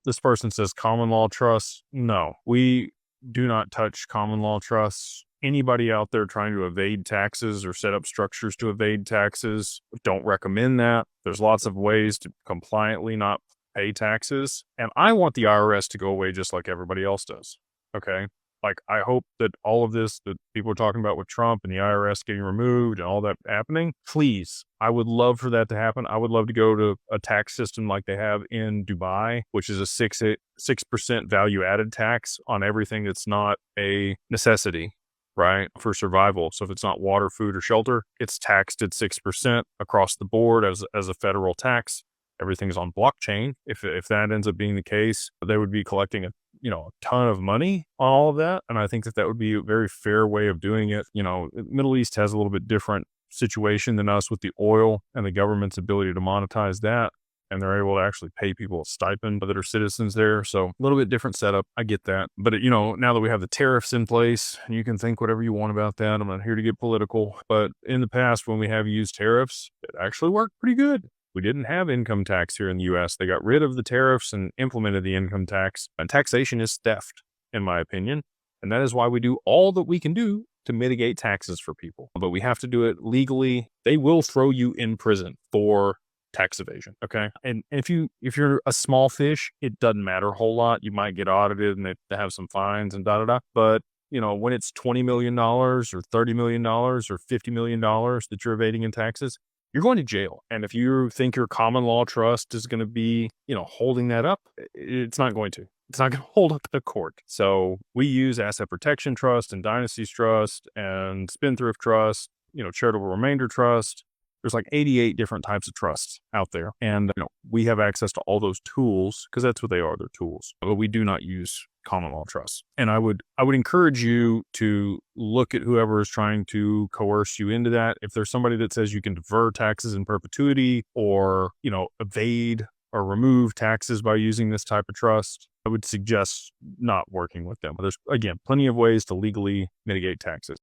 this person says common law trusts. No, we do not touch common law trusts. Anybody out there trying to evade taxes or set up structures to evade taxes, don't recommend that. There's lots of ways to compliantly not pay taxes. And I want the IRS to go away just like everybody else does. Okay. Like, I hope that all of this that people are talking about with Trump and the IRS getting removed and all that happening, please, I would love for that to happen. I would love to go to a tax system like they have in Dubai, which is a 6% value added tax on everything that's not a necessity, right, for survival. So if it's not water, food, or shelter, it's taxed at 6% across the board as a federal tax. Everything's on blockchain. If that ends up being the case, they would be collecting a ton of money on all of that. And I think that would be a very fair way of doing it. The Middle East has a little bit different situation than us with the oil and the government's ability to monetize that. And they're able to actually pay people a stipend that are citizens there. So a little bit different setup. I get that. But, now that we have the tariffs in place, you can think whatever you want about that. I'm not here to get political. But in the past, when we have used tariffs, it actually worked pretty good. We didn't have income tax here in the U.S. They got rid of the tariffs and implemented the income tax. And taxation is theft, in my opinion. And that is why we do all that we can do to mitigate taxes for people. But we have to do it legally. They will throw you in prison for tax evasion. Okay. And if you're a small fish, it doesn't matter a whole lot. You might get audited and they have some fines and But when it's $20 million or $30 million or $50 million that you're evading in taxes, you're going to jail. And if you think your common law trust is going to be, holding that up, it's not going to. It's not going to hold up the court. So we use asset protection trust and dynasties trust and spendthrift trust, charitable remainder trust. There's like 88 different types of trusts out there. And we have access to all those tools because that's what they are. They're tools. But we do not use common law trusts. And I would encourage you to look at whoever is trying to coerce you into that. If there's somebody that says you can defer taxes in perpetuity or, evade or remove taxes by using this type of trust, I would suggest not working with them. There's, again, plenty of ways to legally mitigate taxes.